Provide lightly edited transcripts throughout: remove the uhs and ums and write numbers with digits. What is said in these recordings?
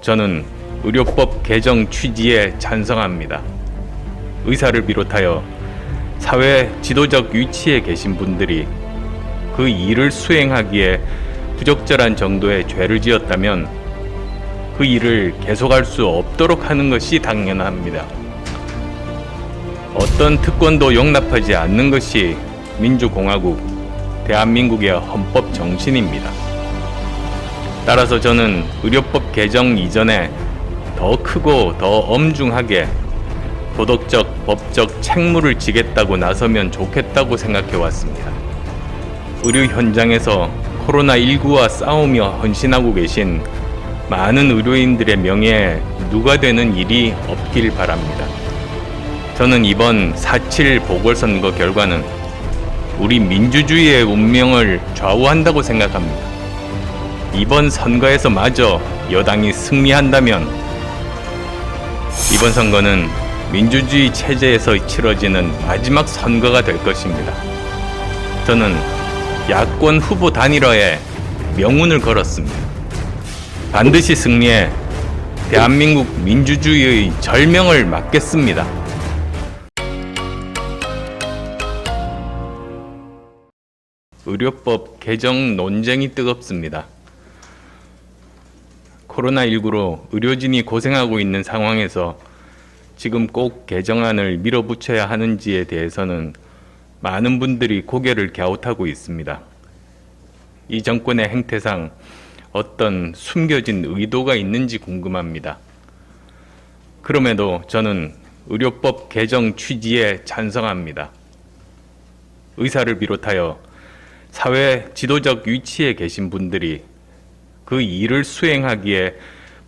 저는 의료법 개정 취지에 찬성합니다. 의사를 비롯하여 사회 지도적 위치에 계신 분들이 그 일을 수행하기에 부적절한 정도의 죄를 지었다면 그 일을 계속할 수 없도록 하는 것이 당연합니다. 어떤 특권도 용납하지 않는 것이 민주공화국, 대한민국의 헌법 정신입니다. 따라서 저는 의료법 개정 이전에 더 크고 더 엄중하게 도덕적, 법적 책무를 지겠다고 나서면 좋겠다고 생각해 왔습니다. 의료 현장에서 코로나19와 싸우며 헌신하고 계신 많은 의료인들의 명예에 누가 되는 일이 없길 바랍니다. 저는 이번 4.7 보궐선거 결과는 우리 민주주의의 운명을 좌우한다고 생각합니다. 이번 선거에서 마저 여당이 승리한다면 이번 선거는 민주주의 체제에서 치러지는 마지막 선거가 될 것입니다. 저는 야권 후보 단일화에 명운을 걸었습니다. 반드시 승리해 대한민국 민주주의의 절명을 막겠습니다. 의료법 개정 논쟁이 뜨겁습니다. 코로나19로 의료진이 고생하고 있는 상황에서 지금 꼭 개정안을 밀어붙여야 하는지에 대해서는 많은 분들이 고개를 갸웃하고 있습니다. 이 정권의 행태상 어떤 숨겨진 의도가 있는지 궁금합니다. 그럼에도 저는 의료법 개정 취지에 찬성합니다. 의사를 비롯하여 사회 지도적 위치에 계신 분들이 그 일을 수행하기에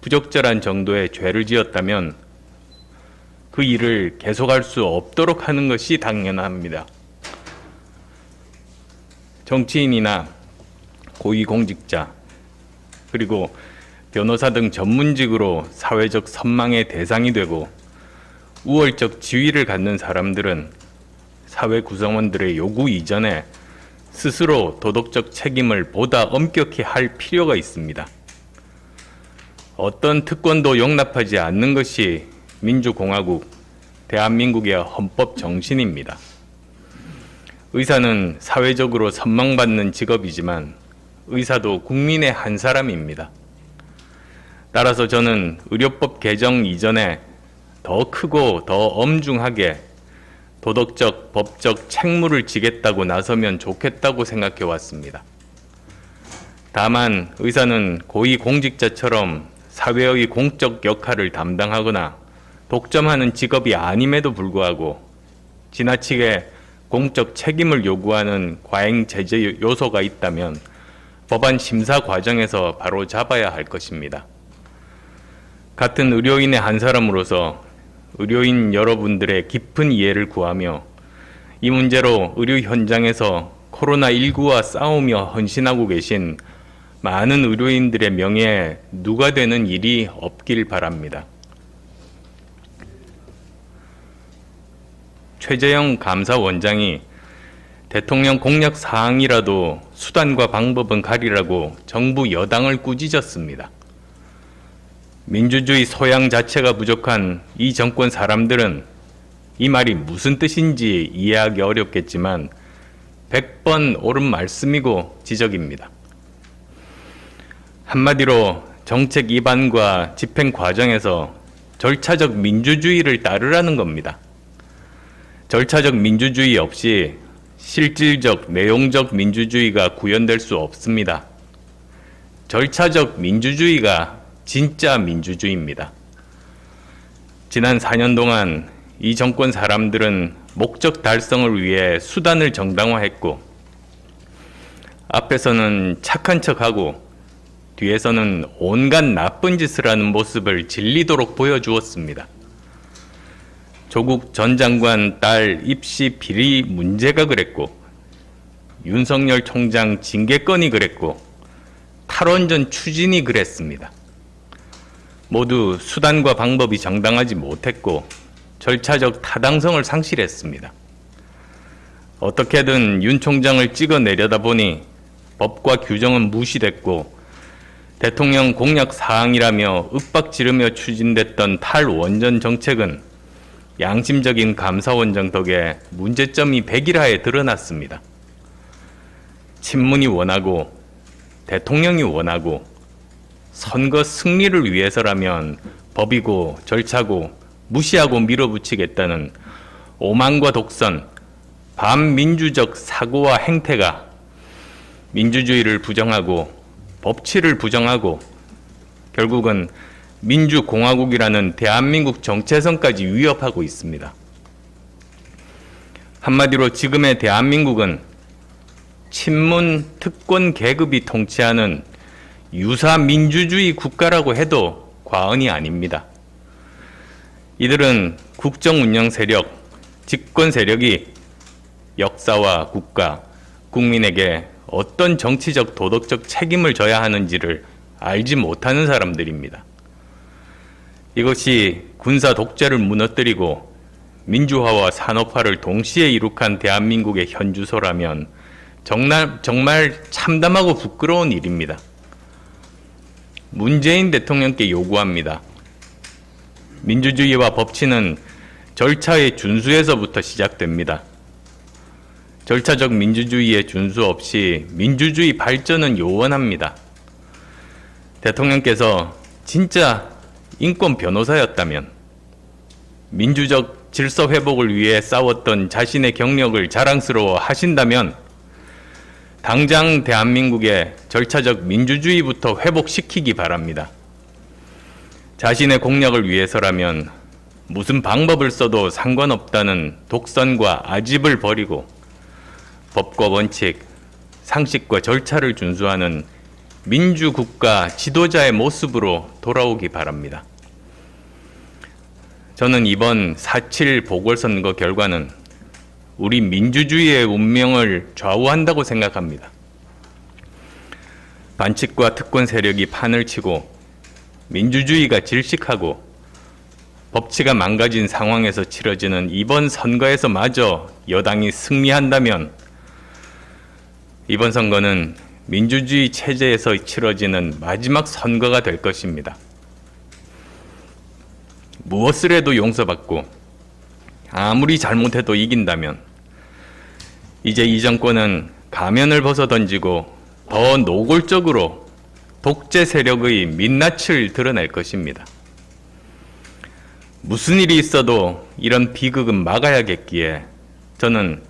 부적절한 정도의 죄를 지었다면 그 일을 계속할 수 없도록 하는 것이 당연합니다. 정치인이나 고위공직자, 그리고 변호사 등 전문직으로 사회적 선망의 대상이 되고 우월적 지위를 갖는 사람들은 사회 구성원들의 요구 이전에 스스로 도덕적 책임을 보다 엄격히 할 필요가 있습니다. 어떤 특권도 용납하지 않는 것이 민주공화국, 대한민국의 헌법 정신입니다. 의사는 사회적으로 선망받는 직업이지만 의사도 국민의 한 사람입니다. 따라서 저는 의료법 개정 이전에 더 크고 더 엄중하게 도덕적, 법적 책무를 지겠다고 나서면 좋겠다고 생각해 왔습니다. 다만 의사는 고위공직자처럼 사회의 공적 역할을 담당하거나 독점하는 직업이 아님에도 불구하고 지나치게 공적 책임을 요구하는 과잉 제재 요소가 있다면 법안 심사 과정에서 바로 잡아야 할 것입니다. 같은 의료인의 한 사람으로서 의료인 여러분들의 깊은 이해를 구하며 이 문제로 의료 현장에서 코로나19와 싸우며 헌신하고 계신 많은 의료인들의 명예에 누가 되는 일이 없길 바랍니다. 최재형 감사원장이 대통령 공약 사항이라도 수단과 방법은 가리라고 정부 여당을 꾸짖었습니다. 민주주의 소양 자체가 부족한 이 정권 사람들은 이 말이 무슨 뜻인지 이해하기 어렵겠지만 100번 옳은 말씀이고 지적입니다. 한마디로 정책 입안과 집행 과정에서 절차적 민주주의를 따르라는 겁니다. 절차적 민주주의 없이 실질적, 내용적 민주주의가 구현될 수 없습니다. 절차적 민주주의가 진짜 민주주의입니다. 지난 4년 동안 이 정권 사람들은 목적 달성을 위해 수단을 정당화했고 앞에서는 착한 척하고 뒤에서는 온갖 나쁜 짓을 하는 모습을 질리도록 보여주었습니다. 조국 전 장관 딸 입시 비리 문제가 그랬고 윤석열 총장 징계건이 그랬고 탈원전 추진이 그랬습니다. 모두 수단과 방법이 정당하지 못했고 절차적 타당성을 상실했습니다. 어떻게든 윤 총장을 찍어내려다 보니 법과 규정은 무시됐고 대통령 공약 사항이라며 윽박 지르며 추진됐던 탈원전 정책은 양심적인 감사원정 덕에 문제점이 백일하에 드러났습니다. 친문이 원하고 대통령이 원하고 선거 승리를 위해서라면 법이고 절차고 무시하고 밀어붙이겠다는 오만과 독선, 반민주적 사고와 행태가 민주주의를 부정하고 법치를 부정하고 결국은 민주공화국이라는 대한민국 정체성까지 위협하고 있습니다. 한마디로 지금의 대한민국은 친문 특권 계급이 통치하는 유사 민주주의 국가라고 해도 과언이 아닙니다. 이들은 국정 운영 세력, 집권 세력이 역사와 국가, 국민에게 어떤 정치적 도덕적 책임을 져야 하는지를 알지 못하는 사람들입니다. 이것이 군사 독재를 무너뜨리고 민주화와 산업화를 동시에 이룩한 대한민국의 현주소라면 정말 참담하고 부끄러운 일입니다. 문재인 대통령께 요구합니다. 민주주의와 법치는 절차의 준수에서부터 시작됩니다. 절차적 민주주의의 준수 없이 민주주의 발전은 요원합니다. 대통령께서 진짜 인권 변호사였다면, 민주적 질서 회복을 위해 싸웠던 자신의 경력을 자랑스러워 하신다면 당장 대한민국의 절차적 민주주의부터 회복시키기 바랍니다. 자신의 공약을 위해서라면 무슨 방법을 써도 상관없다는 독선과 아집을 버리고 법과 원칙, 상식과 절차를 준수하는 민주국가 지도자의 모습으로 돌아오기 바랍니다. 저는 이번 4.7 보궐선거 결과는 우리 민주주의의 운명을 좌우한다고 생각합니다. 반칙과 특권 세력이 판을 치고 민주주의가 질식하고 법치가 망가진 상황에서 치러지는 이번 선거에서마저 여당이 승리한다면 이번 선거는 민주주의 체제에서 치러지는 마지막 선거가 될 것입니다. 무엇을 해도 용서받고 아무리 잘못해도 이긴다면 이제 이 정권은 가면을 벗어 던지고 더 노골적으로 독재 세력의 민낯을 드러낼 것입니다. 무슨 일이 있어도 이런 비극은 막아야겠기에 저는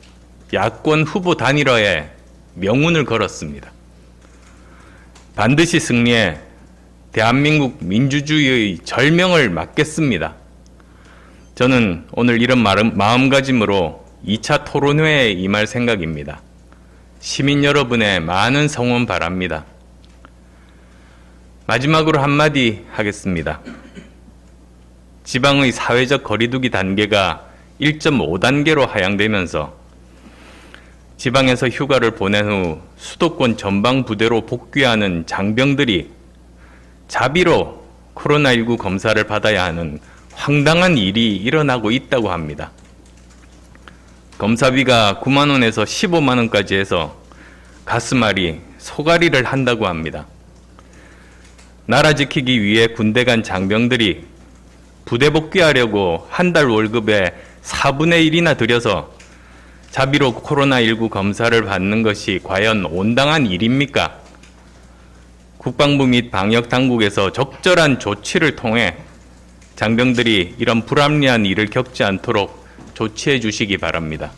야권 후보 단일화에 명운을 걸었습니다. 반드시 승리해 대한민국 민주주의의 절명을 막겠습니다. 저는 오늘 이런 마음가짐으로 2차 토론회에 임할 생각입니다. 시민 여러분의 많은 성원 바랍니다. 마지막으로 한마디 하겠습니다. 지방의 사회적 거리두기 단계가 1.5단계로 하향되면서 지방에서 휴가를 보낸 후 수도권 전방 부대로 복귀하는 장병들이 자비로 코로나19 검사를 받아야 하는 황당한 일이 일어나고 있다고 합니다. 검사비가 9만 원에서 15만 원까지 해서 가슴앓이, 소갈이를 한다고 합니다. 나라 지키기 위해 군대 간 장병들이 부대 복귀하려고 한 달 월급의 4분의 1이나 들여서 자비로 코로나19 검사를 받는 것이 과연 온당한 일입니까? 국방부 및 방역당국에서 적절한 조치를 통해 장병들이 이런 불합리한 일을 겪지 않도록 조치해 주시기 바랍니다.